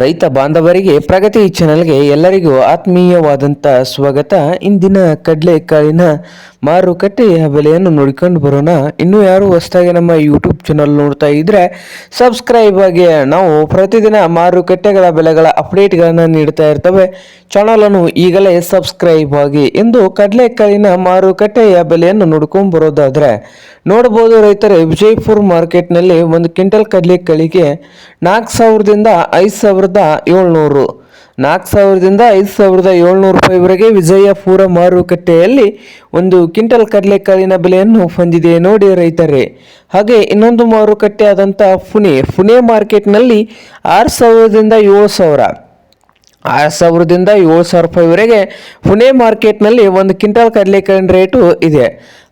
ರೈತ ಬಾಂಧವರಿಗೆ ಪ್ರಗತಿ ಚಾನೆಲ್ಗೆ ಎಲ್ಲರಿಗೂ ಆತ್ಮೀಯವಾದಂಥ ಸ್ವಾಗತ. ಇಂದಿನ ಕಡಲೆಕಾಳಿನ ಮಾರುಕಟ್ಟೆಯ ಬೆಲೆಯನ್ನು ನೋಡಿಕೊಂಡು ಬರೋಣ. ಇನ್ನೂ ಯಾರು ಹೊಸದಾಗಿ ನಮ್ಮ ಯೂಟ್ಯೂಬ್ ಚಾನಲ್ ನೋಡ್ತಾ ಇದ್ರೆ ಸಬ್ಸ್ಕ್ರೈಬ್ ಆಗಿ. ನಾವು ಪ್ರತಿದಿನ ಮಾರುಕಟ್ಟೆಗಳ ಬೆಲೆಗಳ ಅಪ್ಡೇಟ್ಗಳನ್ನು ನೀಡ್ತಾ ಇರ್ತವೆ. ಚಾನಲನ್ನು ಈಗಲೇ ಸಬ್ಸ್ಕ್ರೈಬ್ ಆಗಿ. ಇಂದು ಕಡಲೆಕಾಳಿನ ಮಾರುಕಟ್ಟೆಯ ಬೆಲೆಯನ್ನು ನೋಡ್ಕೊಂಡು ಬರೋದಾದ್ರೆ ನೋಡಬಹುದು ರೈತರೇ, ವಿಜಯಪುರ ಮಾರ್ಕೆಟ್ನಲ್ಲಿ ಒಂದು ಕ್ವಿಂಟಲ್ ಕಡಲೆಕಾಳಿಗೆ 4,000ದಿಂದ 5,700 4,000ದಿಂದ 5,700 ರೂಪಾಯಿವರೆಗೆ ವಿಜಯಪುರ ಮಾರುಕಟ್ಟೆಯಲ್ಲಿ ಒಂದು ಕ್ವಿಂಟಲ್ ಕಡಲೆಕಾಳಿನ ಬೆಲೆಯನ್ನು ಹೊಂದಿದೆ ನೋಡಿ ರೈತರೇ. ಹಾಗೆ ಇನ್ನೊಂದು ಮಾರುಕಟ್ಟೆ ಆದಂಥ ಪುಣೆ ಮಾರ್ಕೆಟ್ನಲ್ಲಿ 6,000ದಿಂದ 7,000 6,000ದಿಂದ 7,000 ರೂಪಾಯಿವರೆಗೆ ಪುಣೆ ಮಾರ್ಕೆಟ್ನಲ್ಲಿ ಒಂದು ಕ್ವಿಂಟಲ್ ಕಡಲೆಕಾಳಿನ ರೇಟು ಇದೆ.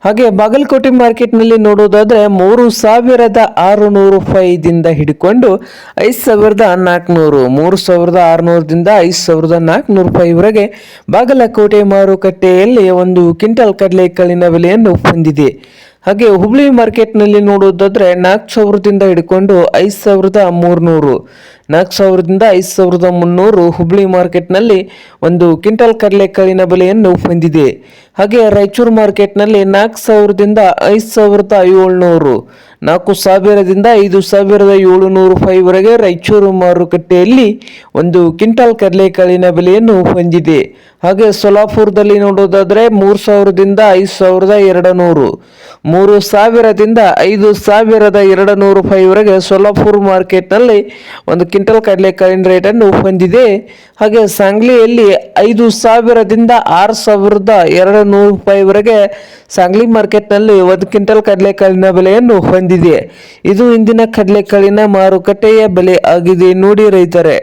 ಹಾಗೆ ಬಾಗಲಕೋಟೆ ಮಾರ್ಕೆಟ್ನಲ್ಲಿ ನೋಡೋದಾದರೆ 3,600 ರೂಪಾಯಿದಿಂದ ಹಿಡ್ಕೊಂಡು 5,400 3,600ದಿಂದ 5,400 ರೂಪಾಯಿವರೆಗೆ ಬಾಗಲಕೋಟೆ ಮಾರುಕಟ್ಟೆಯಲ್ಲಿ ಒಂದು ಕ್ವಿಂಟಲ್ ಕಡಲೆಕಾಳಿನ ಬೆಲೆಯನ್ನು ಹೊಂದಿದೆ. ಹಾಗೆ ಹುಬ್ಳಿ ಮಾರ್ಕೆಟ್ನಲ್ಲಿ ನೋಡೋದಾದರೆ 4,000ದಿಂದ ಹಿಡ್ಕೊಂಡು 5,300 4,000ದಿಂದ 5,300 ಹುಬ್ಳಿ ಮಾರ್ಕೆಟ್ನಲ್ಲಿ ಒಂದು ಕ್ವಿಂಟಲ್ ಕಡಲೆಕಾಳಿನ ಬೆಲೆಯನ್ನು ಹೊಂದಿದೆ. ಹಾಗೆ ರಾಯಚೂರು ಮಾರ್ಕೆಟ್ನಲ್ಲಿ 4,000ದಿಂದ 5,700 4,000ದಿಂದ 5,700 ರೂಪಾಯಿವರೆಗೆ ರಾಯಚೂರು ಮಾರುಕಟ್ಟೆಯಲ್ಲಿ ಒಂದು ಕ್ವಿಂಟಲ್ ಕಡಲೆಕಾಳಿನ ಬೆಲೆಯನ್ನು ಹೊಂದಿದೆ. ಹಾಗೆ ಸೊಲಾಪುರದಲ್ಲಿ ನೋಡೋದಾದರೆ 3,000ದಿಂದ 5,200 3,000ದಿಂದ 5,200 ರೂಪಾಯಿವರೆಗೆ ಸೊಲಾಪುರ ಮಾರ್ಕೆಟ್ನಲ್ಲಿ ಒಂದು ಕ್ವಿಂಟಲ್ ಕಡಲೆಕಾಳಿನ ರೇಟನ್ನು ಹೊಂದಿದೆ. ಹಾಗೆ ಸಾಂಗ್ಲಿಯಲ್ಲಿ 5,000ದಿಂದ 6,200 ರೂಪಾಯಿವರೆಗೆ ಸಾಂಗ್ಲಿ ಮಾರ್ಕೆಟ್ನಲ್ಲಿ ಒಂದು ಕ್ವಿಂಟಲ್ ಕಡಲೆಕಾಳಿನ ಬೆಲೆಯನ್ನು ಹೊಂದಿದೆ. ಇದು ಇಂದಿನ ಕಡಲೆಕಾಳಿನ ಮಾರುಕಟ್ಟೆಯ ಬೆಲೆ ಆಗಿದೆ ನೋಡಿ ರೈತರೇ.